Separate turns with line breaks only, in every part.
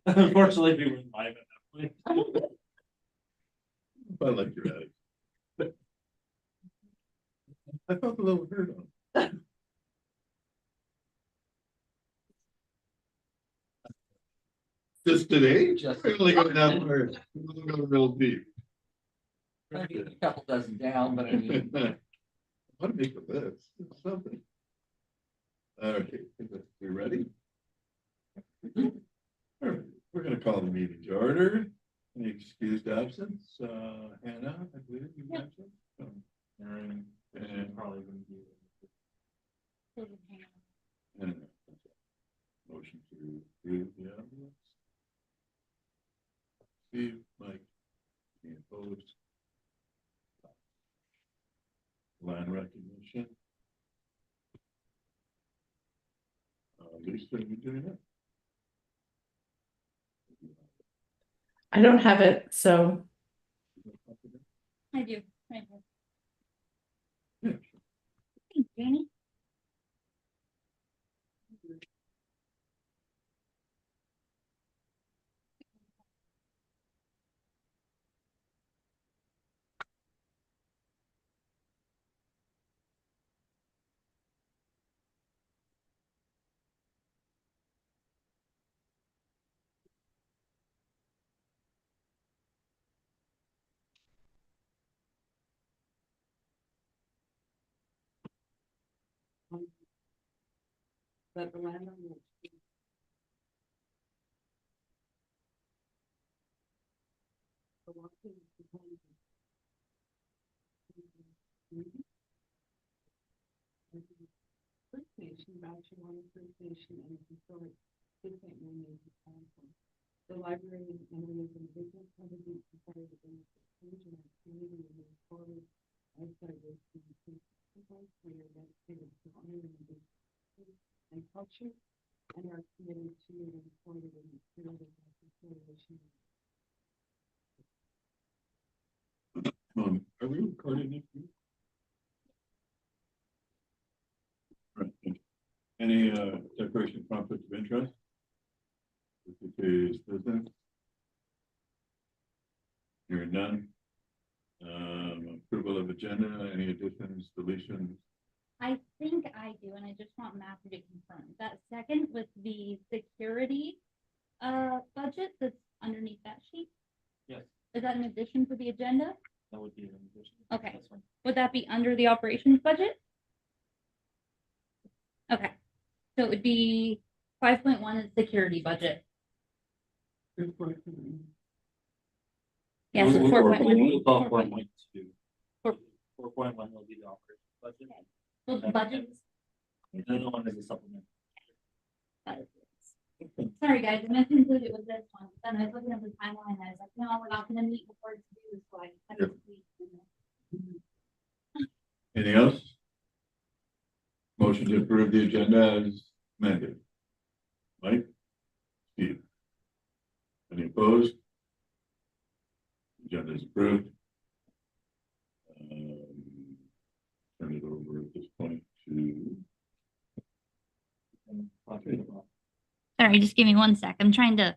Unfortunately, we weren't live at that point.
I like your attitude. I felt a little hurt on. Just today?
Just-
We're only going down there. We're going real deep.
I mean, a couple dozen down, but I mean,
I want to make a list, something. Okay, we ready? All right, we're gonna call the meeting to order. Any excused absence? Hannah, I believe you mentioned. Aaron, and
Probably gonna be.
Hannah. Motion to approve the ambulance. Steve, Mike, any opposed? Land recognition. Lisa, are you doing it?
I don't have it, so
I do. Right here.
Yeah,
Thanks, Janie.
but the land on the First Nation, voucher one First Nation and historic different names of council. The library and areas in business entities require the benefit change in our community and move forward as diversity increases. We are dedicated to honoring the and culture and are committed to moving forward in the spirit of reconciliation.
Are we recording it? Right, thank you. Any declaration of conflict of interest? With today's business? Hearing none. Approval of agenda, any additions, deletions?
I think I do, and I just want Matthew to confirm. That second with the security budget that's underneath that sheet,
Yes,
is that in addition to the agenda?
that would be an addition.
Okay.
That's fine.
Would that be under the operations budget? Okay, so it would be 5.1 is security budget. Yes, it's 4.1.
4.2.
Four-
4.1 will be the operating budget.
So the budget.
And the other one is a supplement.
Sorry, guys, I meant to include it with this one, but then I was looking at the timeline, and I was like, no, we're not gonna meet before it's due, so I had to squeeze in there.
Anything else? Motion to approve the agenda as amended. Mike? Steve? Any opposed? Agenda is approved. Turn it over at this point to.
Sorry, just give me 1 sec. I'm trying to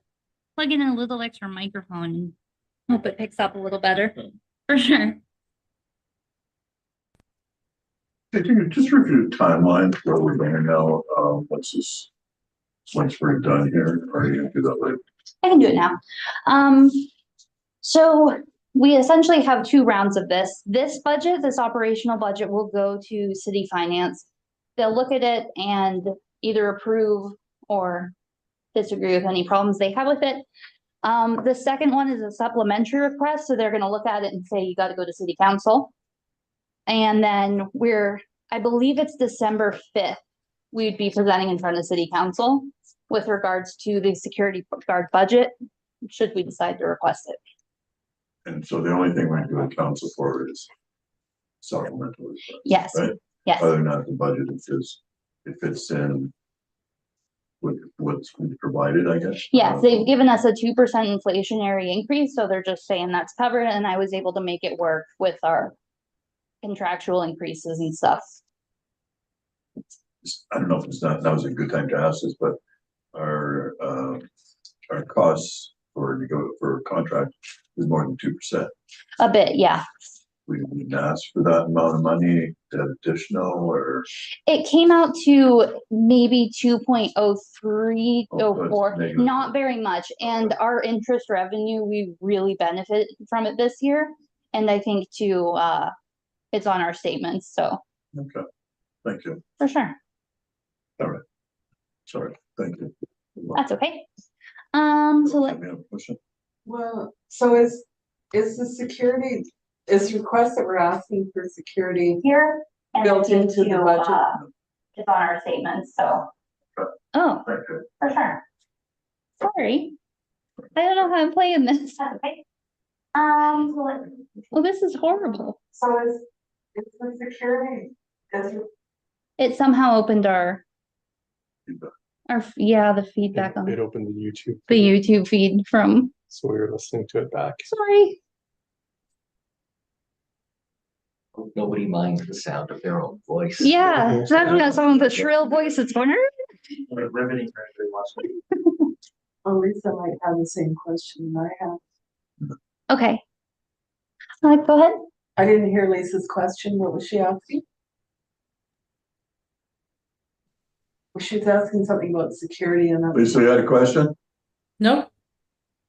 plug in a little extra microphone and hope it picks up a little better. For sure.
Can you just review the timeline where we're going now? Once we're done here, or are you gonna do that later?
I can do it now. So we essentially have 2 rounds of this. This budget, this operational budget, will go to city finance. They'll look at it and either approve or disagree with any problems they have with it. The second one is a supplementary request, so they're gonna look at it and say, you gotta go to city council. And then I believe it's December 5th, we'd be presenting in front of city council with regards to the security guard budget, should we decide to request it.
And so the only thing we can do at council for is supplemental. requests,
Yes,
Right?
yes,
Other than that, the budget is just, it fits in with what's provided, I guess.
yes, they've given us a 2% inflationary increase, so they're just saying that's covered, and I was able to make it work with our contractual increases and stuff.
I don't know if that was a good time to ask this, but our costs for a contract is more than 2%.
A bit, yeah.
We didn't ask for that amount of money, that additional, or,
It came out to maybe 2.03,
Oh, so it's
04,
negative.
not very much. And our interest revenue, we really benefit from it this year. And I think too, it's on our statements, so
okay, thank you,
for sure,
sorry, thank you.
that's okay. So let,
Any other question?
Well, so is the security, is request that we're asking for security
here. and
built
I think
into the
too,
budget?
It's on our statements, so.
Okay.
Oh,
Thank you.
for sure. Sorry. I don't know how I'm playing this. Okay. Well, this is horrible.
So is the security, is
It somehow opened our,
Feedback.
yeah, the feedback on
It opened the YouTube.
the
feed,
YouTube feed from,
So we were listening to it back.
sorry.
Hope nobody minds the sound of their own voice.
Yeah, I've got someone with a shrill voice that's going,
Riveting for everybody watching.
oh, Lisa might have the same question I have.
okay. Go ahead.
I didn't hear Lisa's question. What was she asking? She was asking something about security and that.
Lisa, you had a question?
No,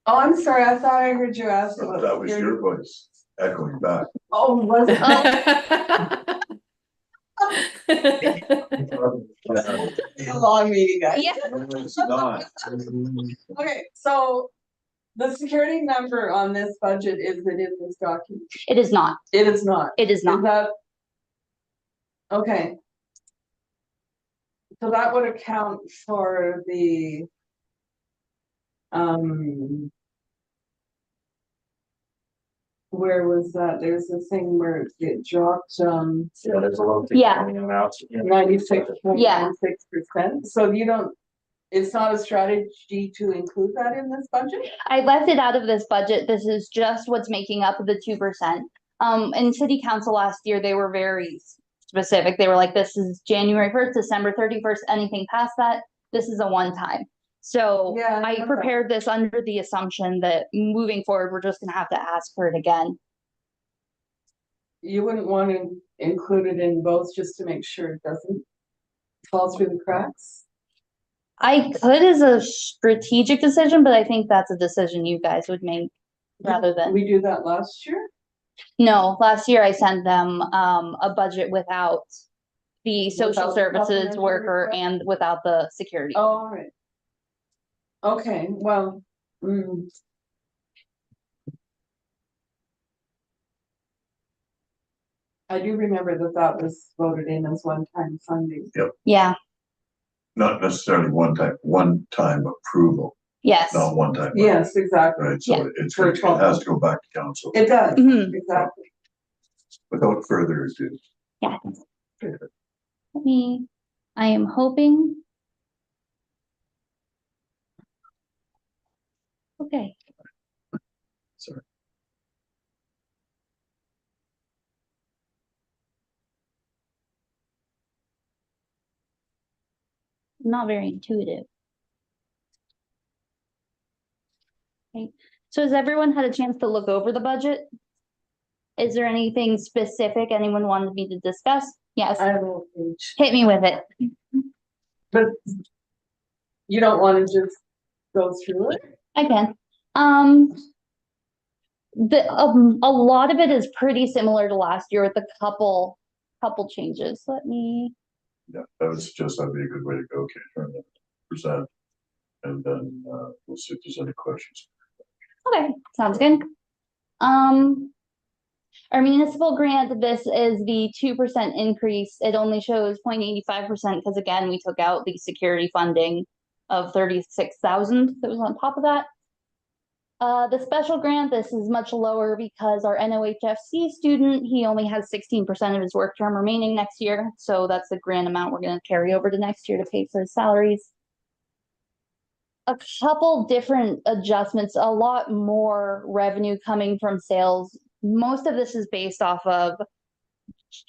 Oh, I'm sorry. I thought I heard you ask about.
That was
security.
your voice echoing back.
Oh, was it? A long meeting, guys.
Yeah.
It's not.
Okay, so the security number on this budget is it in this document?
It is not.
It is not.
It is
Is
not.
that? Okay. So that would account for the. Where was that? There's a thing where it dropped,
Yeah, there's a little.
Yeah.
96.96%.
Yeah.
So you don't, it's not a strategy to include that in this budget?
I left it out of this budget. This is just what's making up the 2%. In city council last year, they were very specific. They were like, this is January 1st, December 31st, anything past that, this is a one-time. So
Yeah, I
I
know
prepared this under the assumption that moving forward, we're just gonna have to ask for it again.
You wouldn't want to include it in both just to make sure it doesn't fall through the cracks?
I could as a strategic decision, but I think that's a decision you guys would make rather than,
We do that last year?
no, last year I sent them, a budget without the social
Without the
services
supplementary
worker
request?
and without the security.
Oh, all right. Okay, well, I do remember that that was voted in as one-time funding.
Yeah,
Not necessarily one-time approval,
yes.
not one-time.
Yes, exactly.
Right, so it's,
For
it has to go back to council.
It does,
Mhm.
exactly.
Without further ado.
Yeah. Let me, I am hoping. Okay,
Sorry.
not very intuitive. Okay, so has everyone had a chance to look over the budget? Is there anything specific anyone wanted me to discuss? Yes,
I have a little page,
hit me with it.
but you don't want to just go through it?
I can. A lot of it is pretty similar to last year with a couple changes. Let me,
Yeah, I would suggest that'd be a good way to go, Kate, present. And then, we'll see if there's any questions.
okay, sounds good. Our municipal grant, this is the 2% increase. It only shows 0.85% because again, we took out the security funding of 36,000 that was on top of that. The special grant, this is much lower because our NOHFC student, he only has 16% of his work term remaining next year. So that's the grant amount we're gonna carry over to next year to pay for his salaries. A couple different adjustments, a lot more revenue coming from sales. Most of this is based off of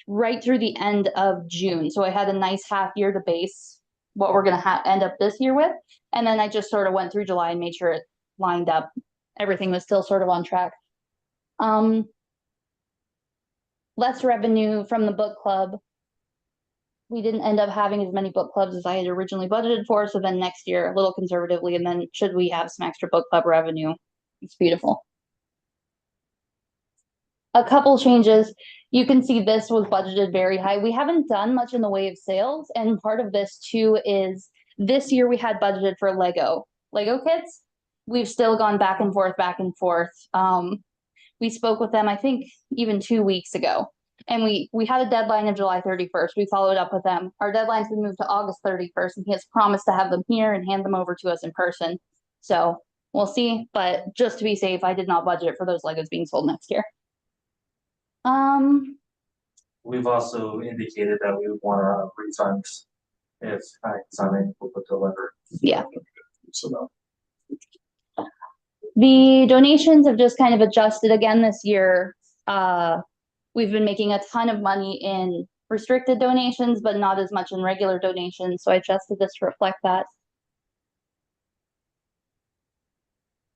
right through the end of June. So I had a nice half year to base what we're gonna end up this year with. And then I just sort of went through July and made sure it lined up. Everything was still sort of on track. Less revenue from the book club. We didn't end up having as many book clubs as I had originally budgeted for, so then next year, a little conservatively, and then should we have some extra book club revenue, it's beautiful. A couple changes. You can see this was budgeted very high. We haven't done much in the way of sales, and part of this too is this year we had budgeted for Lego kits. We've still gone back and forth, back and forth. We spoke with them, I think, even 2 weeks ago. And we had a deadline of July 31st. We followed up with them. Our deadline's been moved to August 31st, and he has promised to have them here and hand them over to us in person. So we'll see, but just to be safe, I did not budget for those Legos being sold next year.
We've also indicated that we would want to refund if it's unable to deliver.
Yeah.
So now,
The donations have just kind of adjusted again this year. We've been making a ton of money in restricted donations, but not as much in regular donations, so I adjusted this to reflect that.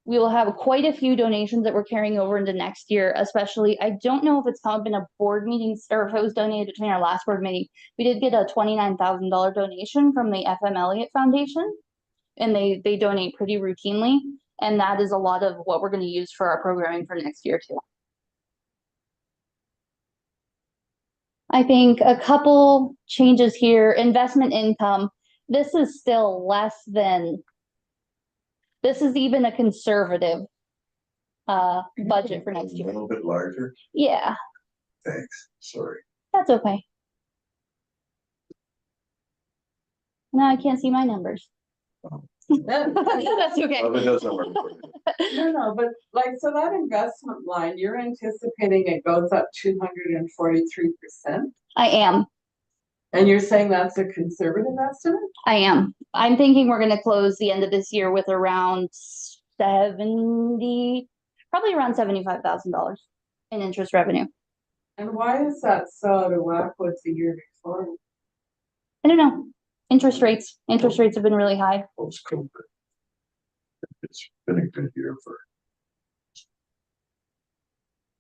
We will have quite a few donations that we're carrying over into next year, especially, I don't know if it's come up in a board meeting or if it was donated between our last board meeting. We did get a $29,000 donation from the FM Elliott Foundation, and they donate pretty routinely, and that is a lot of what we're going to use for our programming for next year too. I think a couple changes here. Investment income. This is still less than, this is even a conservative budget for next
a
year.
little bit larger,
Yeah,
thanks, sorry.
that's okay. Now I can't see my numbers. That's okay.
Well, it doesn't work for me.
No, but like, so that investment line, you're anticipating it goes up 243%?
I am.
And you're saying that's a conservative estimate?
I am. I'm thinking we're gonna close the end of this year with around 70, probably around $75,000 in interest revenue.
And why is that so out of whack with the year before?
I don't know. Interest rates have been really high.
Post-COVID. It's been a good year for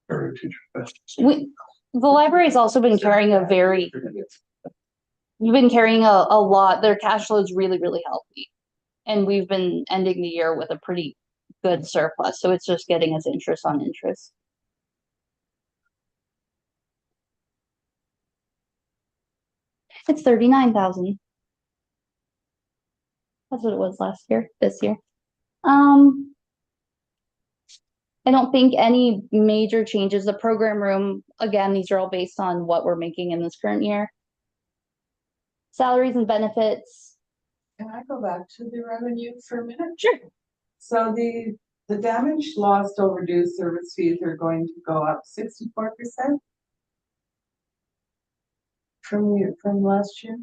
parent teacher fest.
The library's also been carrying we've been carrying a lot. Their cash flow is really, really healthy. And we've been ending the year with a pretty good surplus. So it's just getting us interest on interest. It's 39,000. That's what it was this year. I don't think any major changes. The program room, again, these are all based on what we're making in this current year. Salaries and benefits.
Can I go back to the revenue for a minute?
Sure.
So the damaged, lost, overdue service fees are going to go up 64% from last year?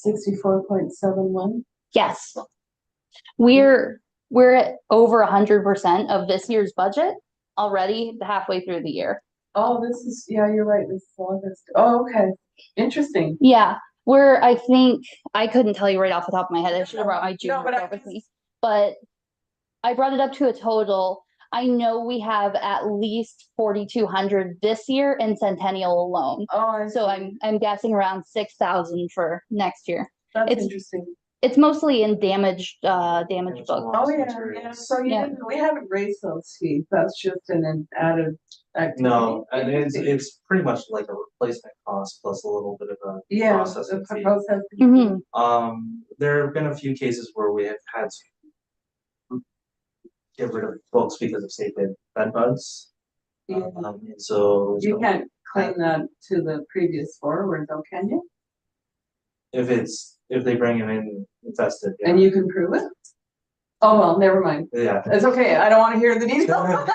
64.71?
Yes. We're at over 100% of this year's budget already halfway through the year.
Oh, this is, yeah, you're right, this is August. Oh, okay, interesting.
Yeah, I think, I couldn't tell you right off the top of my head. I should have brought my June report with me. But I brought it up to a total. I know we have at least 4,200 this year in Centennial alone.
Oh,
So I'm guessing around 6,000 for next year.
that's
it's-
interesting.
It's mostly in damaged books.
Oh, yeah, so
Yeah.
we haven't raised those fees, that's just an added activity.
No, and
Interesting.
it's pretty much like a replacement cost plus a little bit of a
Yeah,
processing
the
fee.
process.
Mhm.
There have been a few cases where we have had to get rid of books because of say bed bugs.
Yeah.
And so
You can't claim that to the previous forward though, can you?
if they bring it in infested, yeah.
And you can prove it? Oh, well, never mind.
Yeah.
It's okay, I don't wanna hear the details.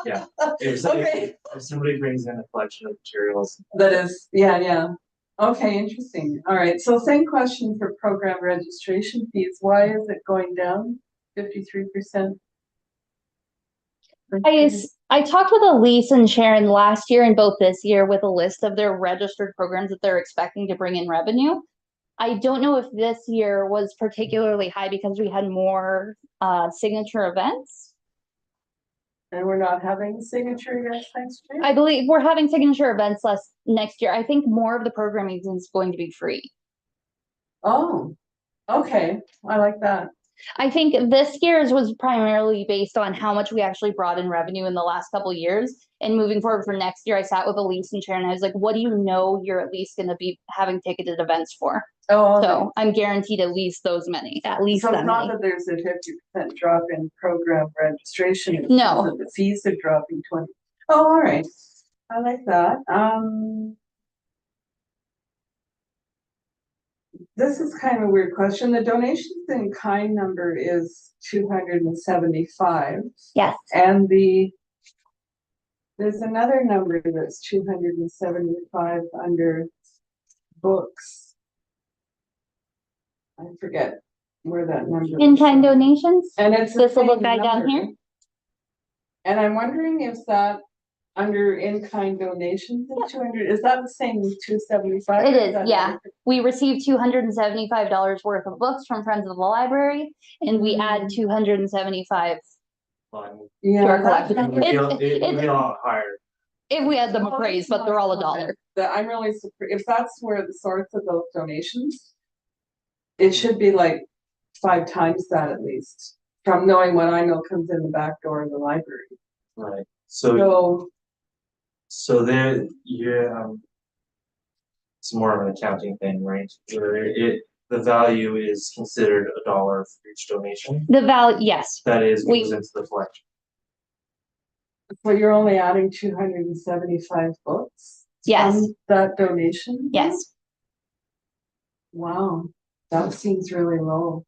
Yeah.
Okay.
If somebody brings in a collection of materials.
That is, yeah. Okay, interesting. All right, so same question for program registration fees. Why is it going down 53%?
I talked with Elise and Sharon last year and both this year with a list of their registered programs that they're expecting to bring in revenue. I don't know if this year was particularly high because we had more signature events.
And we're not having signature events next year?
I believe we're having signature events less next year. I think more of the programming is going to be free.
Oh, okay, I like that.
I think this year's was primarily based on how much we actually brought in revenue in the last couple years. And moving forward for next year, I sat with Elise and Sharon. I was like, what do you know you're at least going to be having ticketed events for?
Oh,
So I'm guaranteed at least those many, at least
so it's
that
not
many.
that there's a 50% drop in program registration. It's
No.
just that the fees are dropping 20. Oh, all right. I like that. This is kind of a weird question. The donations in kind number is 275.
Yes.
And there's another number that's 275 under books. I forget where that number is.
In-kind donations?
And it's the
This little
same
guy down
number.
here?
And I'm wondering if that under in-kind donations is 200, is that the same 275?
It is, yeah. We received $275 worth of books from Friends of the Library, and we add 275
Fine.
Yeah,
to our
that's
collection.
It would be a lot higher.
If we had them
Well,
appraised,
that's
but they're all
not
$1.
that I'm really surprised, if that's where the source of those donations, it should be like 5 times that at least, from knowing what I know comes in the back door of the library.
Right. So there, it's more of an accounting thing, right? Where the value is considered $1 for each donation.
The value, yes.
That is
We-
goes into the collection.
So you're only adding 275 books?
Yes.
From that donation?
Yes.
Wow, that seems really low.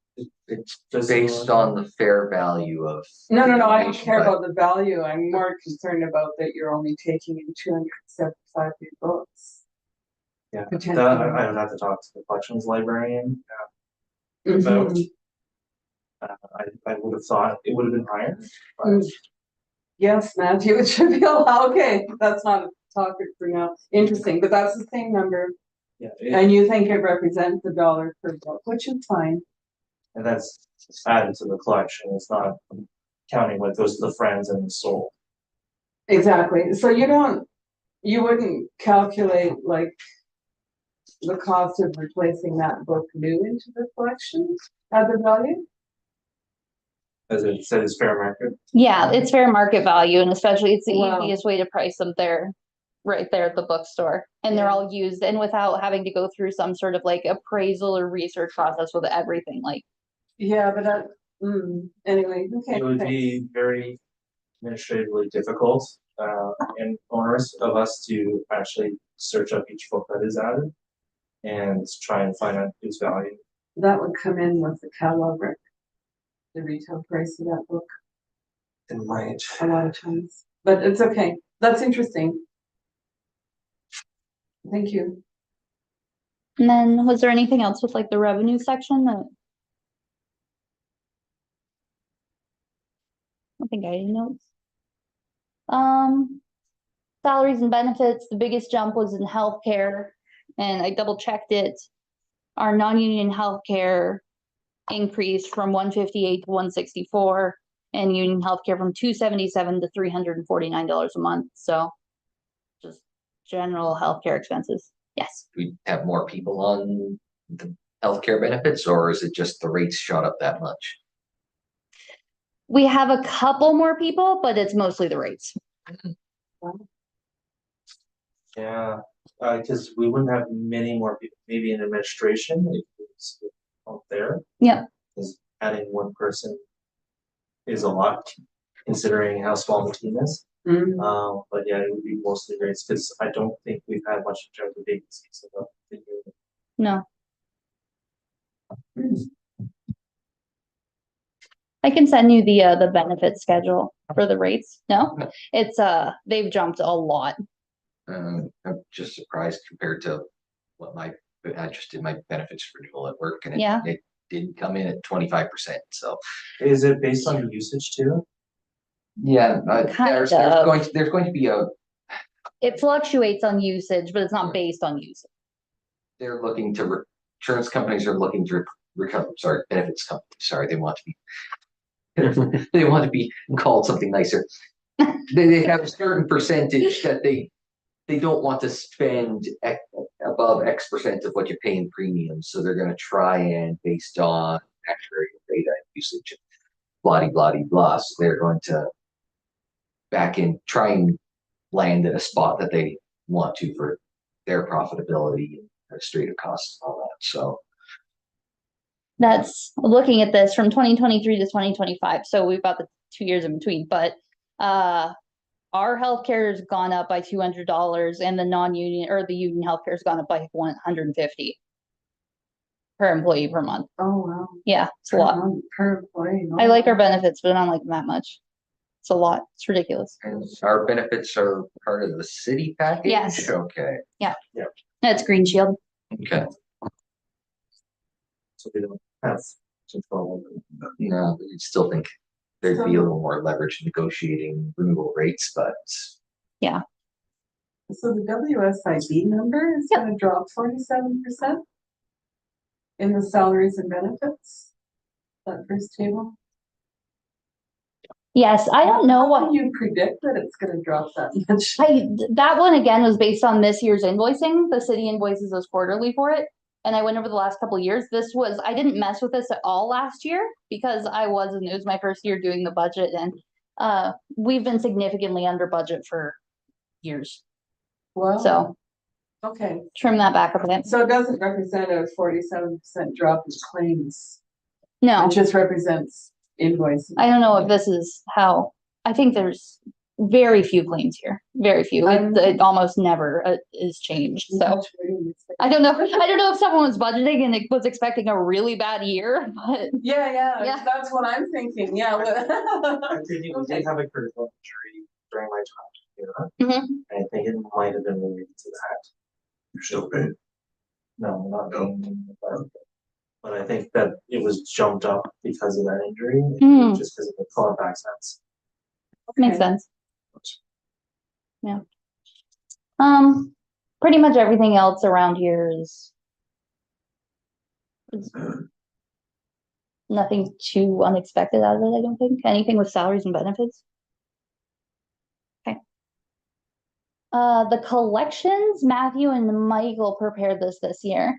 It does
Based on the fair value of.
No, I don't
donation,
care
but
about the value. I'm more concerned about that you're only taking in 275 new books.
Yeah,
Potentially.
that I would have to talk to the collections librarian.
Mhm.
I would have thought it would have been higher. But
Mm. Yes, Matthew, it should be allowed. Okay, that's not a topic for now. Interesting, but that's the same number.
yeah,
And you think it represents $1 per book, which is fine.
and that's added to the collection. It's not counting what goes to the friends and the soul.
Exactly. So you wouldn't calculate like the cost of replacing that book new into the collection at the value?
As it says, fair market.
Yeah, it's fair market value, and especially it's the
Wow.
easiest way to price them there, right there at the bookstore. And they're
Yeah.
all used, and without having to go through some sort of like appraisal or research process with everything, like.
Yeah, but anyway, okay.
It would be very administratively difficult and onerous of us to actually search up each book that is added and try and find out its value.
That would come in with the catalog, right? The retail price of that book
It might.
a lot of times, but it's okay. That's interesting. Thank you.
And then was there anything else with like the revenue section that? I think I had notes. Salaries and benefits, the biggest jump was in healthcare, and I double checked it. Our non-union healthcare increased from 158 to 164, and union healthcare from 277 to $349 a month, so. Just general healthcare expenses, yes.
we have more people on the healthcare benefits, or is it just the rates shot up that much?
We have a couple more people, but it's mostly the rates.
Yeah, because we wouldn't have many more people, maybe in administration if it was out there.
Yeah.
Because adding one person is a lot, considering how small the team is. But yeah, it would be mostly rates, because I don't think we've had much in terms of vacancies about the year.
No. I can send you the benefit schedule for the rates. No, it's they've jumped a lot.
I'm just surprised compared to what I just did my benefits renewal at work, and
Yeah.
it didn't come in at 25%, so.
Is it based on usage too?
Yeah,
Kind
there's
of.
going to be
It fluctuates on usage, but it's not based on usage.
they're looking to, insurance companies are looking to recover, sorry, benefits companies, sorry, they want to be, they want to be called something nicer. They have a certain percentage that they don't want to spend above X percent of what you pay in premiums, so they're gonna try and based on actuarial data and usage, blah, blah, blah, so they're going to try and land at a spot that they want to for their profitability and administrative costs and all that, so.
That's looking at this from 2023 to 2025. So we've got the 2 years in between, but our healthcare has gone up by $200 and the non-union or the union healthcare has gone up by 150 per employee per month.
Oh, wow.
Yeah, it's a lot.
Per employee.
I like our benefits, but I don't like them that much. It's a lot. It's ridiculous.
And our benefits are part of the city package?
Yes.
Okay,
That's Green Shield.
okay,
So we don't have control over it.
no, I still think there'd be a little more leverage negotiating renewal rates, but
So the WSIB number is gonna drop 47% in the salaries and benefits? That first table?
Yes, I don't know
How
what
can you predict that it's gonna drop that much?
that one again was based on this year's invoicing. The city invoices us quarterly for it. And I went over the last couple of years. I didn't mess with this at all last year because it was my first year doing the budget and we've been significantly under budget for years.
Well,
So
okay,
trim that back a bit.
so it doesn't represent a 47% drop in claims.
No,
It just represents invoices.
I don't know if this is how, I think there's very few claims here, very few. It almost never is changed, so. I don't know if someone was budgeting and it was expecting a really bad year, but
Yeah,
Yeah.
that's what I'm thinking, yeah.
I think we did have a critical injury during my time here.
Mhm.
I think it might have been related to that.
You're still paid.
No, not but I think that it was jumped up because of that injury,
Hmm.
just because of the clawback sense.
makes sense. Yeah. Pretty much everything else around here is nothing too unexpected out of it, I don't think. Anything with salaries and benefits? Okay. The collections, Matthew and Michael prepared this year.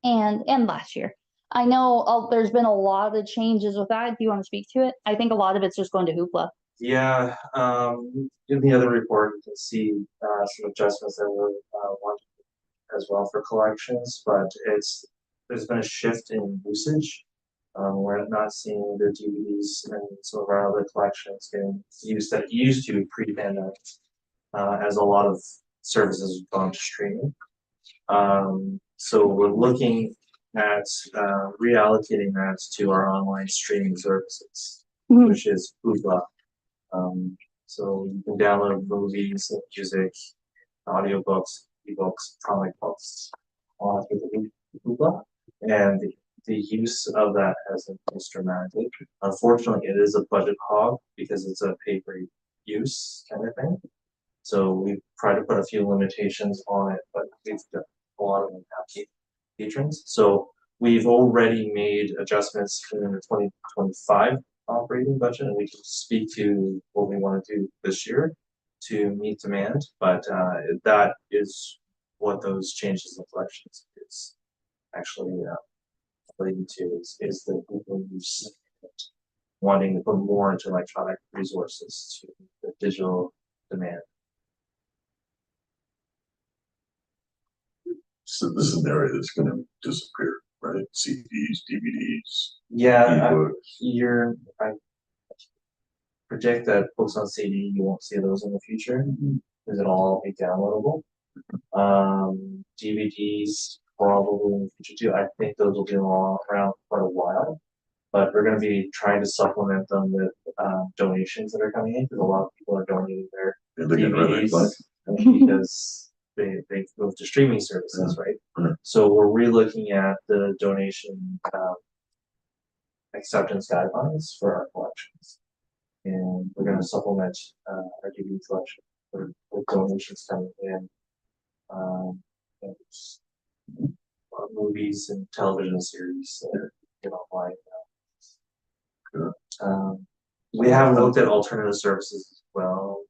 And last year. I know there's been a lot of changes with that. Do you want to speak to it? I think a lot of it's just going to Hoopla.
Yeah, in the other report, you can see some adjustments that were wanted as well for collections, but there's been a shift in usage. We're not seeing the DVDs and some of our other collections getting used that used to pre-pandemic, as a lot of services have gone to streaming. So we're looking at reallocating that to our online streaming services,
Mhm.
which is Hoopla. So you can download movies, music, audiobooks, ebooks, comic books, all through the Hoopla, and the use of that has increased dramatically. Unfortunately, it is a budget hog because it's a pay-per-use kind of thing. So we've tried to put a few limitations on it, but we've got a lot of them happy patrons. So we've already made adjustments in the 2025 operating budget, and we can speak to what we want to do this year to meet demand. But that is what those changes in collections is actually leading to is the people use wanting to put more into electronic resources to the digital demand.
So this is an area that's gonna disappear, right? CDs, DVDs,
Yeah,
ebooks.
I predict that books on CD, you won't see those in the future, because it'll all be downloadable. DVDs probably in the future too. I think those will be around for a while, but we're gonna be trying to supplement them with donations that are coming in, because a lot of people are donating their
And they're getting rid of it,
DVDs because they moved to streaming services, right?
Right.
So we're relooking at the donation acceptance guidelines for our collections. And we're gonna supplement, our DVD collection with donations coming in. And movies and television series that are get online now. We have looked at alternative services as well,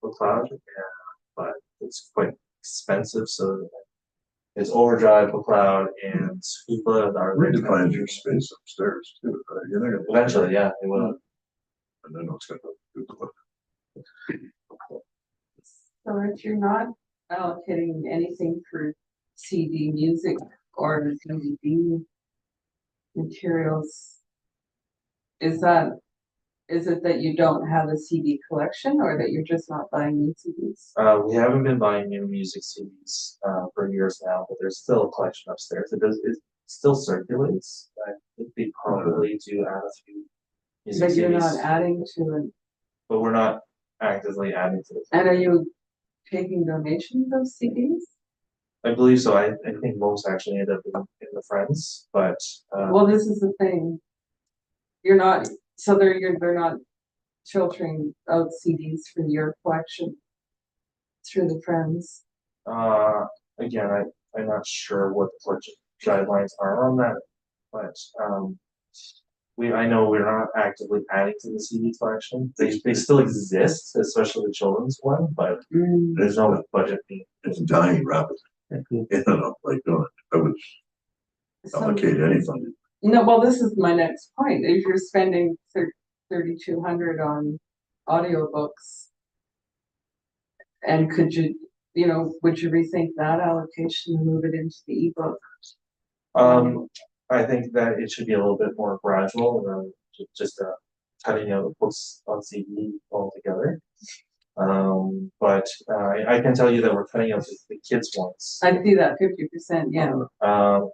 like Cloud, but it's quite expensive, so it's Overdrive, Cloud, and Scuba are.
Redefines your space upstairs too, right? You're not gonna-
Eventually, yeah, it will.
And then it's gonna do the.
So if you're not allocating anything for CD music or DVD materials, is it that you don't have a CD collection or that you're just not buying new CDs?
We haven't been buying new music CDs, for years now, but there's still a collection upstairs. It still circulates. I think we probably do add a few music
But you're not
CDs,
adding to it.
but we're not actively adding to it.
And are you taking donations of CDs?
I believe so. I think most actually end up in the Friends, but,
Well, this is the thing. You're not, so they're not filtering out CDs for your collection through the Friends.
again, I'm not sure what the collection guidelines are on that, but, I know we're not actively adding to the CD collection. They still exist, especially the children's one, but there's no budget being.
It's dying rapidly. You know, like, I would allocate any funding.
No, well, this is my next point. If you're spending 3,200 on audiobooks, and would you rethink that allocation and move it into the ebook?
I think that it should be a little bit more gradual than just cutting out books on CD altogether. But I can tell you that we're cutting out the kids ones.
I see that 50%, yeah.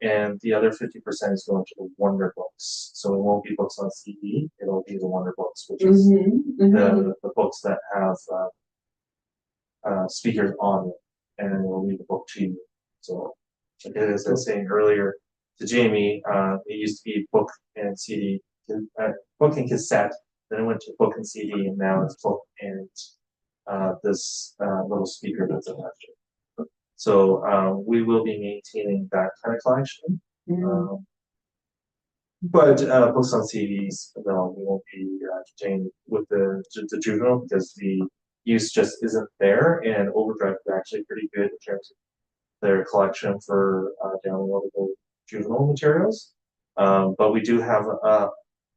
And the other 50% is going to the Wonder Books. So it won't be books on CD, it'll be the Wonder Books, which is the books that have speakers on them, and then we'll read the book to you. So like as I was saying earlier to Jamie, it used to be book and CD, book and cassette, then it went to book and CD, and now it's book and this little speaker that's attached to it. So we will be maintaining that kind of collection. But books on CDs, no, we won't be continuing with the juvenile because the use just isn't there, and Overdrive is actually pretty good in terms of their collection for downloadable juvenile materials. But we do have a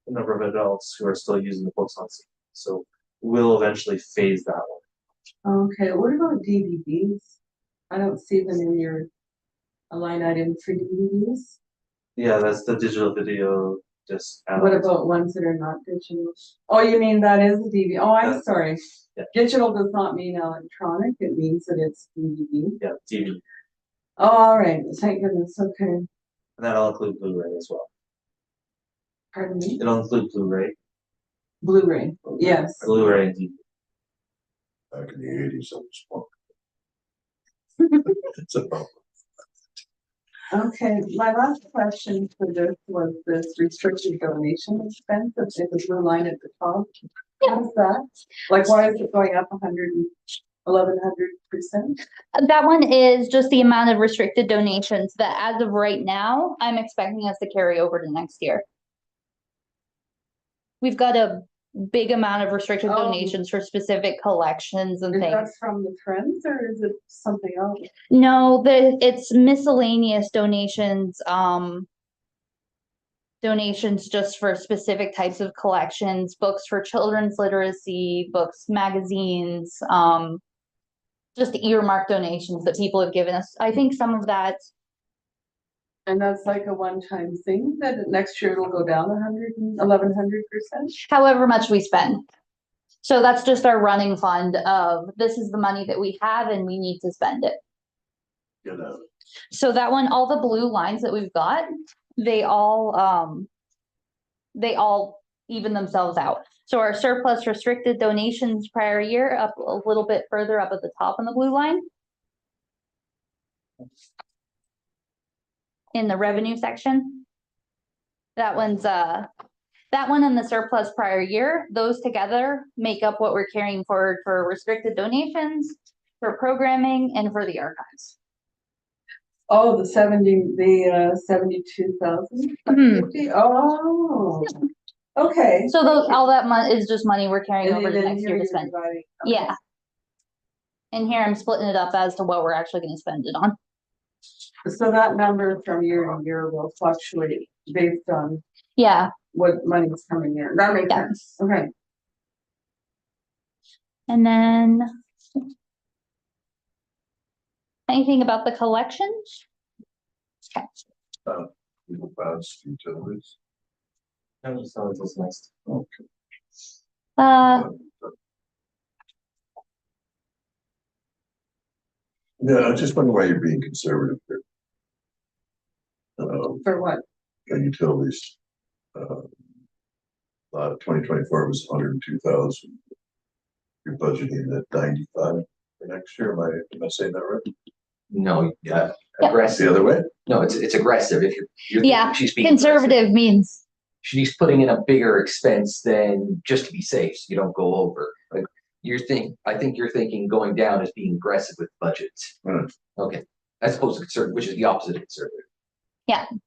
number of adults who are still using the books on CD, so we'll eventually phase that one.
Okay, what about DVDs? I don't see them in your line item for DVDs.
Yeah, that's the digital video. Just
What about ones that are not digital? Oh, you mean that is a DVD? Oh, I'm sorry.
Yeah.
Digital does not mean electronic. It means that it's DVD.
Yeah, DVD.
Oh, all right. Thank goodness. Okay.
And that'll include Blu-ray as well.
Pardon me?
It'll include Blu-ray.
Blu-ray. Yes.
Blu-ray and DVD.
Back in the 80s, I was smoking. It's a problem.
Okay. My last question for this was this restricted donation expense. It's the blue line at the top. What is that? Like, why is it going up 1,100%?
That one is just the amount of restricted donations that as of right now, I'm expecting us to carry over to next year. We've got a big amount of restricted
Oh.
donations for specific collections and
Is
things.
that from the Friends or is it something else?
No, it's miscellaneous donations, donations just for specific types of collections, books for children's literacy, books, magazines, just earmark donations that people have given us. I think some of that,
And that's like a one-time thing that next year it'll go down 1,100%?
however much we spend. So that's just our running fund of, this is the money that we have and we need to spend it.
Get out.
So that one, all the blue lines that we've got, they all even themselves out. So our surplus restricted donations prior year up a little bit further up at the top on the blue line. In the revenue section. That one's That one and the surplus prior year, those together make up what we're carrying forward for restricted donations, for programming, and for the archives.
Oh, the 72,000?
Mhm.
Oh, okay.
So those, all that money is just money we're carrying
And
over to
then
next
here
year to
you're
spend.
dividing.
Yeah. And here I'm splitting it up as to what we're actually gonna spend it on.
So that number from year to year will fluctuate based on
Yeah,
what money's coming in. That makes
Yeah.
sense. Okay.
and then anything about the collections? Okay,
Legal paths, utilities.
And just sounds what's next.
Okay. Yeah, I just wonder why you're being conservative here.
For what?
Utilities. 2024 was 102,000. You're budgeting at 95 for next year. Am I saying that right?
No, yeah,
Yeah.
aggressive.
The other way?
No, it's aggressive. If you're
Yeah,
thinking she's being aggressive.
conservative means,
She's putting in a bigger expense than just to be safe, so you don't go over. Like I think you're thinking going down is being aggressive with budgets.
Right.
Okay, as opposed to conservative, which is the opposite of conservative.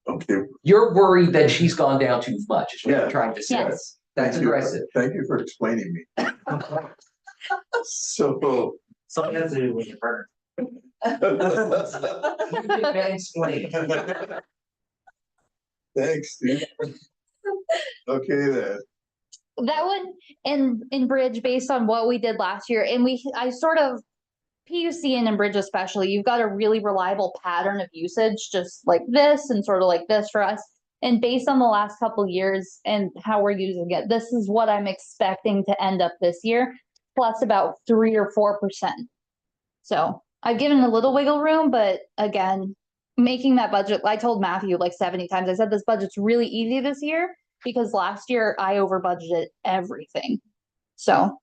Okay.
You're worried that she's gone down too much, is what
Yeah.
you're trying to say.
Yes.
That's
Thank you.
aggressive.
Thank you for explaining me. So.
Something has to do with your partner.
You can mansplain.
Thanks, Steve. Okay then.
that one in Bridge, based on what we did last year, and I sort of, PUC and in Bridge especially, you've got a really reliable pattern of usage, just like this and sort of like this for us. And based on the last couple years and how we're using it, this is what I'm expecting to end up this year, plus about 3 or 4%. So I've given a little wiggle room, but again, making that budget, I told Matthew like 70 times, I said this budget's really easy this year because last year I over budgeted everything. So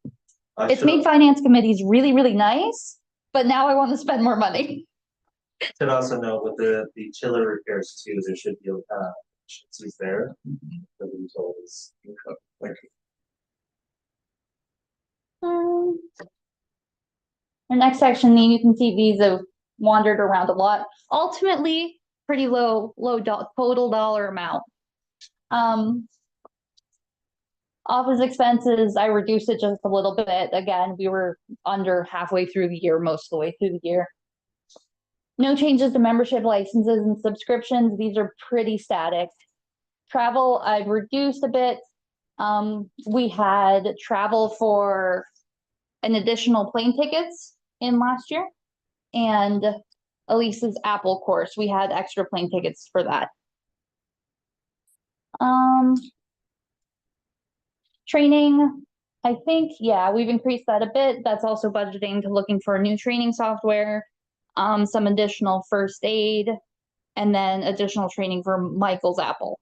it's made finance committees really, really nice, but now I want to spend more money.
Should also know with the chiller repairs too, there should be efficiencies there. For the utilities.
Thank you.
The next section, you can see these have wandered around a lot. Ultimately, pretty low total dollar amount. Office expenses, I reduced it just a little bit. Again, we were under halfway through the year, most of the way through the year. No changes to membership licenses and subscriptions. These are pretty static. Travel, I've reduced a bit. We had travel for an additional plane tickets in last year, and Elise's Apple course, we had extra plane tickets for that. Training, I think, yeah, we've increased that a bit. That's also budgeting to looking for new training software, some additional first aid, and then additional training for Michael's Apple.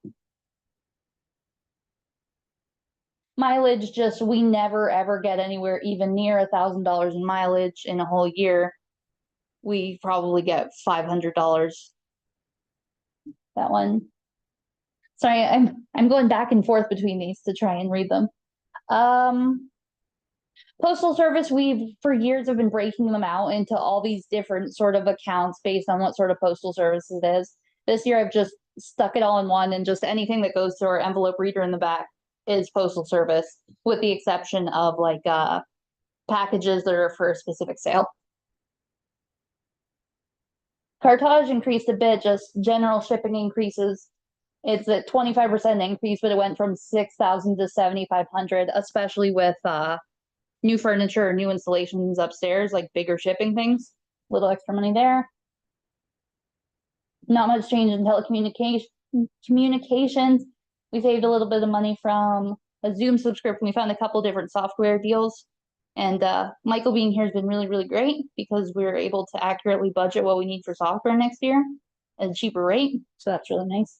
Mileage, just, we never ever get anywhere even near $1,000 in mileage in a whole year. We probably get $500. That one. Sorry, I'm going back and forth between these to try and read them. Postal Service, we've for years have been breaking them out into all these different sort of accounts based on what sort of postal service it is. This year I've just stuck it all in one, and just anything that goes to our envelope reader in the back is Postal Service, with the exception of like packages that are for a specific sale. Cartage increased a bit, just general shipping increases. It's a 25% increase, but it went from 6,000 to 7,500, especially with new furniture or new installations upstairs, like bigger shipping things. Little extra money there. Not much change in communications. We saved a little bit of money from a Zoom subscription. We found a couple different software deals. And Michael being here has been really, really great because we were able to accurately budget what we need for software next year at a cheaper rate. So that's really nice.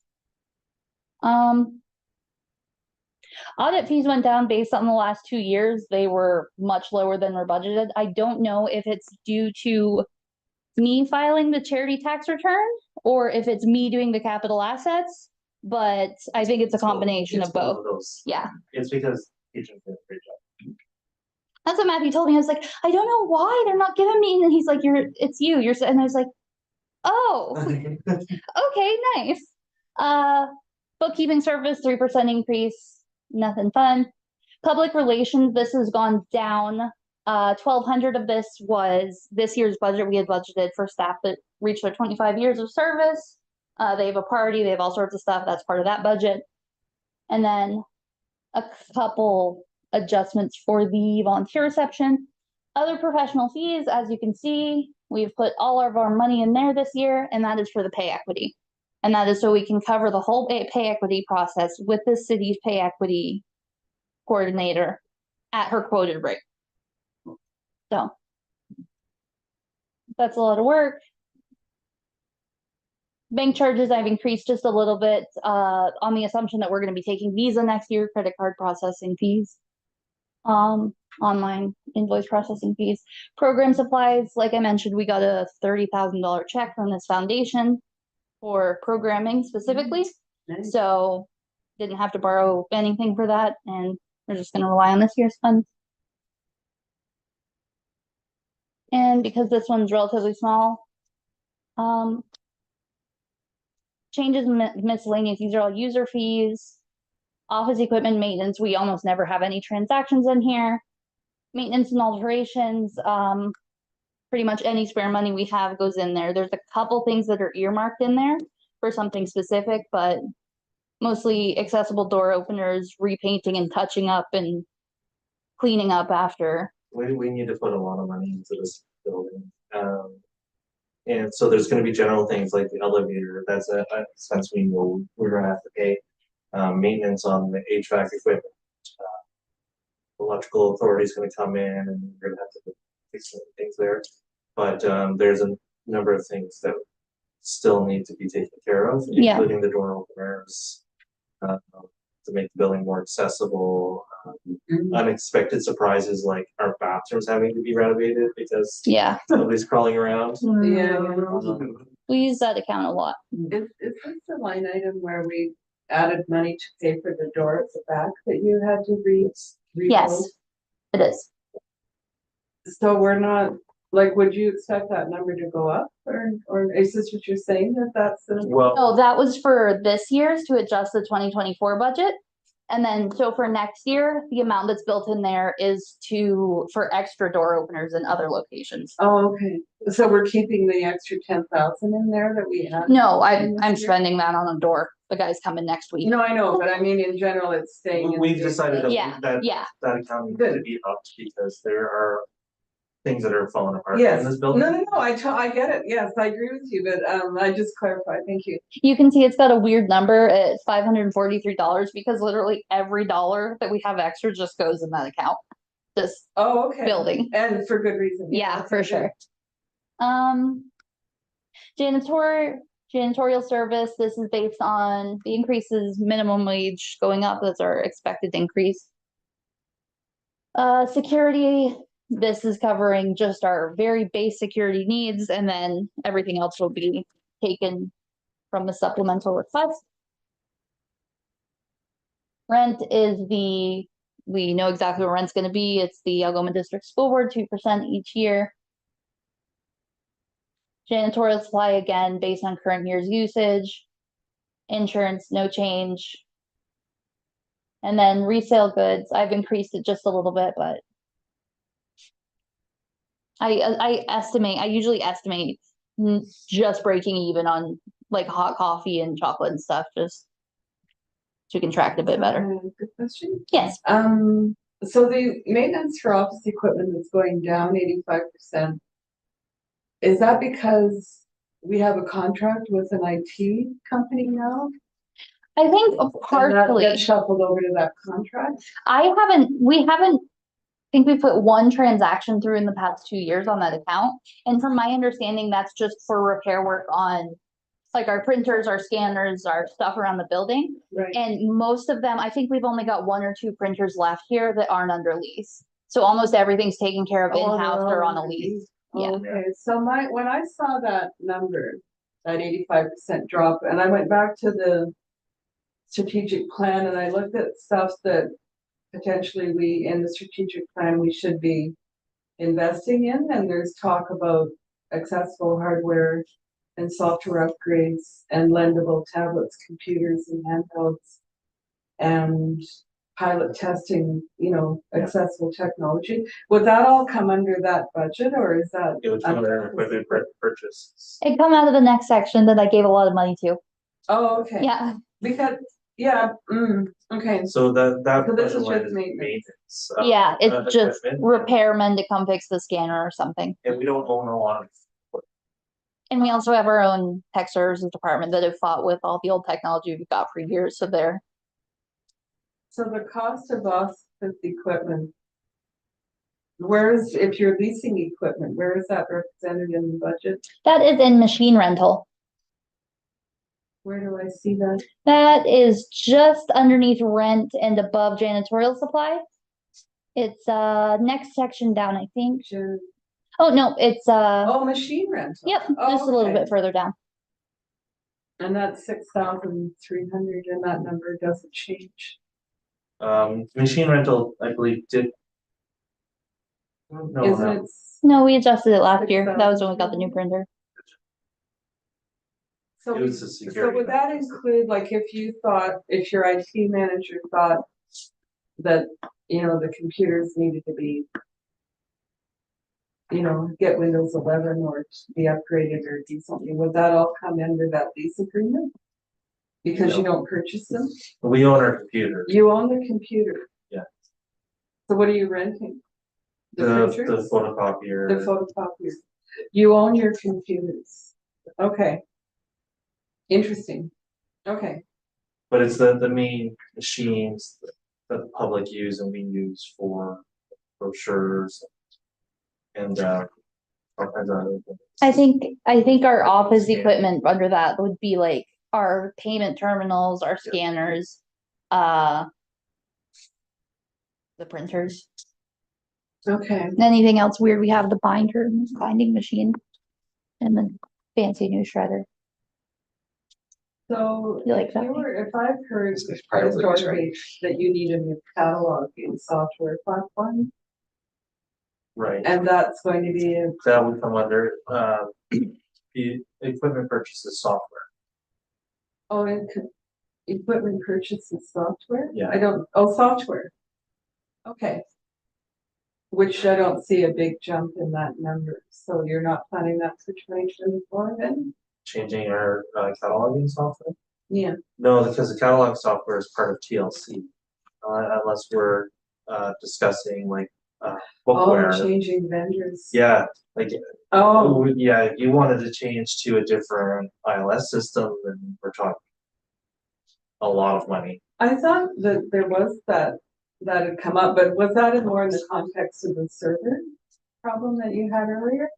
Audit fees went down based on the last 2 years. They were much lower than were budgeted. I don't know if it's due to me filing the charity tax return or if it's me doing the capital assets. but I think it's a combination
It's
of
one
both.
those.
Yeah.
It's because agents did a great job.
That's what Matthew told me. I was like, I don't know why they're not giving me. And he's like, it's you. And I was like, oh, okay, nice. Bookkeeping service, 3% increase, nothing fun. Public relations, this has gone down. 1,200 of this was this year's budget. We had budgeted for staff that reached their 25 years of service. They have a party, they have all sorts of stuff. That's part of that budget. And then a couple adjustments for the volunteer reception. Other professional fees, as you can see, we've put all of our money in there this year, and that is for the pay equity. And that is so we can cover the whole pay equity process with the city's pay equity coordinator at her quoted rate. So that's a lot of work. Bank charges I've increased just a little bit on the assumption that we're going to be taking Visa next year, credit card processing fees, online invoice processing fees. Program supplies, like I mentioned, we got a $30,000 check from this foundation for programming specifically.
Nice.
So didn't have to borrow anything for that, and we're just going to rely on this year's funds. And because this one's relatively small, changes in miscellaneous, these are all user fees. Office equipment maintenance, we almost never have any transactions in here. Maintenance and alterations, pretty much any spare money we have goes in there. There's a couple things that are earmarked in there for something specific, but mostly accessible door openers, repainting and touching up and cleaning up after.
We need to put a lot of money into this building. And so there's gonna be general things like the elevator, that's a expense we know we're gonna have to pay. Maintenance on the HVAC equipment. Electrical authority is gonna come in and we're gonna have to fix some things there. But there's a number of things that still need to be taken care of,
Yeah.
including the door openers. To make the building more accessible, unexpected surprises like our bathrooms having to be renovated because
Yeah,
nobody's crawling around.
Yeah.
we use that account a lot.
Is this the line item where we added money to pay for the door at the back that you had to rebuild?
Yes, it is.
So we're not, like, would you expect that number to go up, or is this what you're saying, that that's the?
Well,
No, that was for this year's to adjust the 2024 budget. And then, so for next year, the amount that's built in there is for extra door openers in other locations.
Oh, okay, so we're keeping the extra 10,000 in there that we had?
No, I'm
This year?
spending that on a door. The guy's coming next week.
No, I know, but I mean, in general, it's staying. in
we've
the-
decided that
Yeah, yeah.
that account needs to be upped because there are things that are falling apart in
Yes,
this
no,
building.
no, I get it, yes, I agree with you, but, I just clarified, thank you.
You can see it's got a weird number. It's $543 because literally every dollar that we have extra just goes in that account. Just
Oh, okay.
building.
And for good reason.
Yeah, for
okay,
sure. Janitorial service, this is based on the increases, minimum wage going up, that's our expected increase. Security, this is covering just our very base security needs, and then everything else will be taken from the supplemental request. Rent is we know exactly what rent's gonna be. It's the Algoma District School Board, 2% each year. Janitorial supply, again, based on current year's usage. Insurance, no change. And then resale goods, I've increased it just a little bit, but I usually estimate just breaking even on like hot coffee and chocolate and stuff, just so we can track it a bit better.
Good question.
Yes,
So the maintenance for office equipment is going down 85%. Is that because we have a contract with an IT company now?
I think
And that
partially.
gets shuffled over to that contract?
We haven't, I think we put one transaction through in the past 2 years on that account. And from my understanding, that's just for repair work on like our printers, our scanners, our stuff around the building.
Right.
And most of them, I think we've only got 1 or 2 printers left here that aren't under lease. So almost everything's taken care of
Oh,
in-house
they're
or
all
on a lease. Yeah.
Okay, so when I saw that number, that 85% drop, and I went back to the strategic plan and I looked at stuff that potentially we, in the strategic plan, we should be investing in, and there's talk about accessible hardware and software upgrades and lendable tablets, computers and handhelds and pilot testing, accessible technology. Would that all come under that budget or is that?
It would come under equipment purchases.
It come out of the next section that I gave a lot of money to.
Oh, okay.
Yeah,
Because, okay.
So that
So this
budget
is
line
just
is
maintenance.
maintenance.
yeah, it's just
equipment,
repairmen to come fix the scanner or something.
and we don't own a lot of.
And we also have our own tech services department that have fought with all the old technology we've got for years, so they're,
So the cost of office equipment, if you're leasing equipment, where is that represented in the budget?
that is in machine rental.
Where do I see that?
That is just underneath rent and above janitorial supply. It's next section down, I think. Oh, no, it's
Oh, machine rental.
yep,
Oh,
just a little
okay.
bit further down.
And that's 6,300 and that number doesn't change.
Machine rental, I believe, did. No,
Isn't
no.
it?
No, we adjusted it last year. That was when we got the new printer.
So,
It was a
so
security
would that
purpose.
include, like, if your IT manager thought that, the computers needed to be, get Windows 11 or be upgraded or do something, would that all come under that lease agreement? Because you don't purchase them?
We own our computer.
You own the computer?
Yeah.
So what are you renting? The
The
printers?
photocopier.
The photocopiers. You own your computers. Okay. Interesting. Okay.
But it's the main machines that the public use and we use for brochures and all kinds of other things.
I think our office equipment under that would be like our payment terminals, our scanners, the printers.
Okay.
Anything else weird, we have the binding machine and the fancy new shredder.
So
You like
if
that?
if I've heard
This is priorities, right?
historically that you need a new cataloging software platform,
Right.
and that's going to be
That would come under the equipment purchases software.
equipment purchases software?
Yeah.
Software. Okay. Which I don't see a big jump in that number, so you're not planning that for 2024 then?
Changing our cataloging software?
Yeah.
No, because the catalog software is part of TLC. Unless we're discussing like bookware.
Changing vendors.
Yeah, like
Oh,
yeah, if you wanted to change to a different ILS system, then we're talking a lot of money.
I thought that there was that had come up, but was that more in the context of the server problem that you had earlier?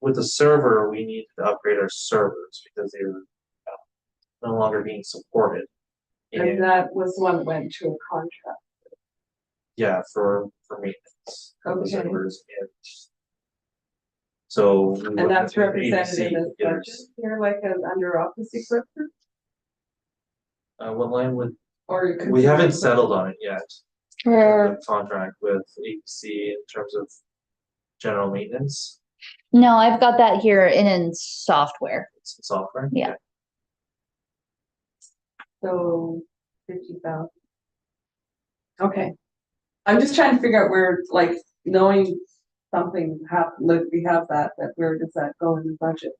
With the server, we need to upgrade our servers because they're no longer being supported.
And that was one that went to a contract.
Yeah, for maintenance of the
Okay.
servers and so. we
And
would
that's
have to
represented in this
get
budget here, like under office equipment?
what line would,
Or
we
consumer
haven't
equipment?
settled on it yet.
For,
The contract with ABC in terms of general maintenance,
no, I've got that here in software.
it's software.
Yeah.
So 50,000. Okay. I'm just trying to figure out where, like, knowing something happened, like we have that, where does that go in the budget?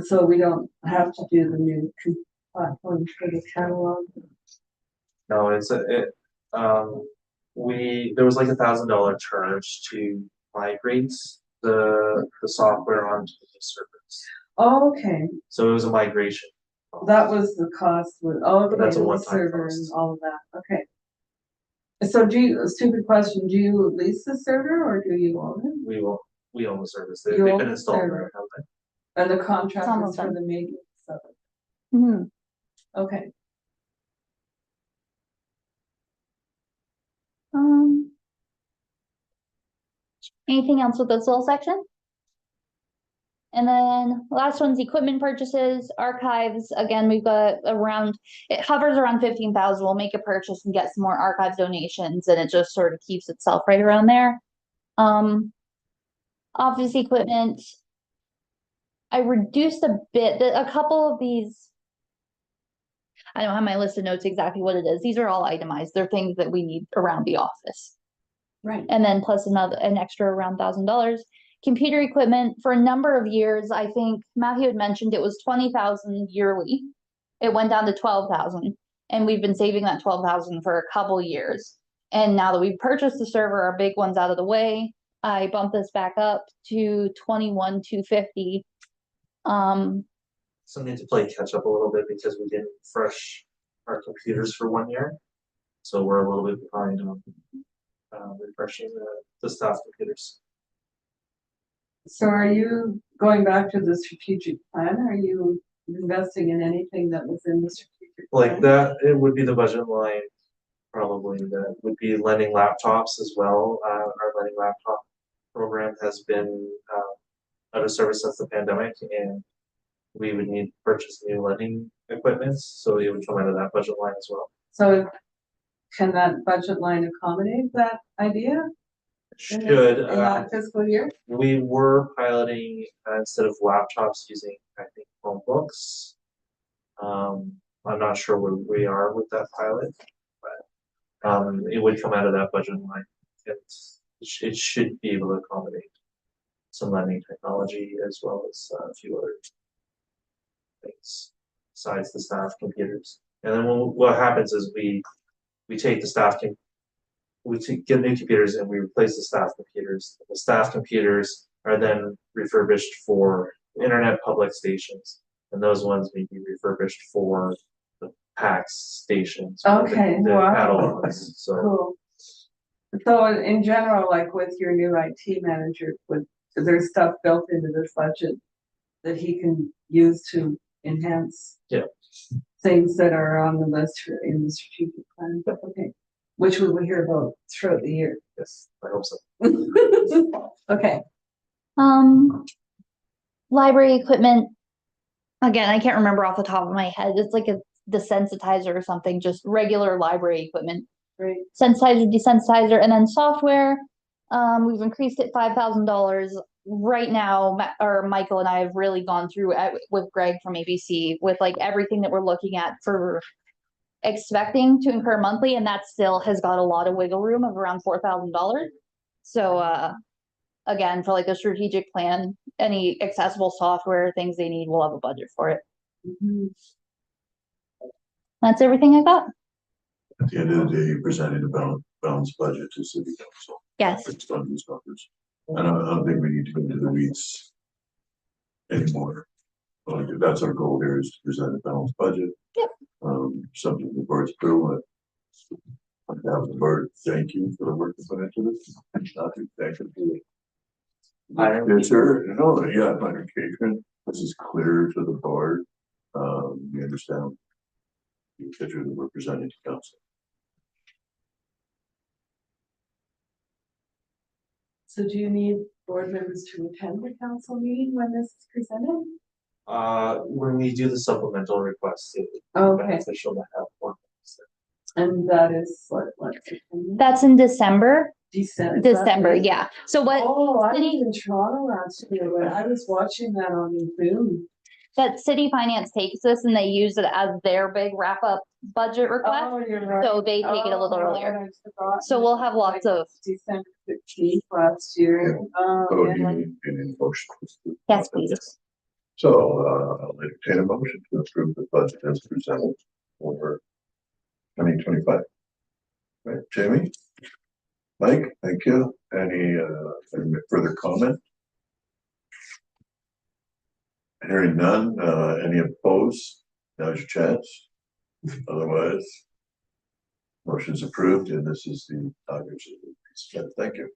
So we don't have to do the new platform for the catalog.
No, there was like $1,000 charge to migrate the software onto the servers.
Oh, okay,
So it was a migration.
that was the cost with,
But that's a
the
one-time
server
cost.
and all of that, okay. So a stupid question, do you lease the server or do you own it?
We own the service.
You
They've
own
been
the
installed.
server.
Right, haven't
And the contract
Some
is
of
for
them.
the maintenance of it,
Mhm.
okay.
Anything else with this little section? And then last one's equipment purchases, archives, again, we've got around, it hovers around 15,000, we'll make a purchase and get some more archive donations, and it just sort of keeps itself right around there. Office equipment. I reduced a bit, a couple of these. I don't have my list of notes exactly what it is, these are all itemized, they're things that we need around the office.
Right.
And then plus an extra around $1,000. Computer equipment for a number of years, I think Matthew had mentioned it was 20,000 yearly. It went down to 12,000, and we've been saving that 12,000 for a couple years. And now that we've purchased the server, our big one's out of the way, I bumped this back up to 21,250.
So we need to play catch up a little bit because we didn't refresh our computers for 1 year. So we're a little bit behind on refreshing the staff computers.
So are you going back to the strategic plan? Are you investing in anything that was in the strategic plan?
Like that, it would be the budget line, probably, that would be lending laptops as well. Our lending laptop program has been out of service since the pandemic, and we would need to purchase new lending equipment, so it would come out of that budget line as well.
So can that budget line accommodate that idea in
Should,
that fiscal year?
we were piloting, instead of laptops, using, I think, Chromebooks. I'm not sure where we are with that pilot, but it would come out of that budget line. It should be able to accommodate some lending technology as well as a few other things besides the staff computers. And then what happens is we take the staff get new computers and we replace the staff computers. The staff computers are then refurbished for internet public stations, and those ones may be refurbished for the PAX stations.
Okay,
the
wow.
paddle ones. So
Cool. So in general, like with your new IT manager, there's stuff built into this budget that he can use to enhance things that are on the list in the strategic plan. Okay. Which we will hear about throughout the year.
yes, I hope so.
Okay.
Library equipment. Again, I can't remember off the top of my head. It's like a desensitizer or something, just regular library equipment.
Great.
Sensitizer, desensitizer, and then software. We've increased it $5,000. Right now, Michael and I have really gone through it with Greg from ABC with like everything that we're looking at for expecting to incur monthly, and that still has got a lot of wiggle room of around $4,000. So again, for like a strategic plan, any accessible software, things they need, we'll have a budget for it.
Mm-hmm.
That's everything I got.
At the end of the day, you presented a balanced budget to city council.
Yes.
Based on these numbers. And I don't think we need to go into the weeds anymore. Like, that's our goal here, is to present a balanced budget.
Yep.
Subject to the board's approval. I'd have the board thank you for the work you put into this. Not to thank you for it. Yes, sir. No, yeah, clarification. This is clear to the board. We understand the picture that we're presenting to council.
So do you need board members to attend the council meeting when this is presented?
When we do the supplemental requests, it would be
Okay.
beneficial to have one.
And that is what September?
That's in December.
December.
December, yeah. So what
Oh, I was
city,
in Toronto last year, but I was watching that on Zoom.
that city finance takes this and they use it as their big wrap up budget request.
Oh, you're right.
So they take it a little
Oh,
earlier.
I forgot.
So we'll have lots of,
December 15th last year.
Oh,
Oh,
you
yeah.
need an motion.
yes, please.
So, I'll entertain a motion to approve the budget as presented for 2025. Right, Jamie? Mike, thank you. Any further comment? Hearing none, any opposed? Now's your chance. Otherwise, motion's approved, and this is the August. Thank you.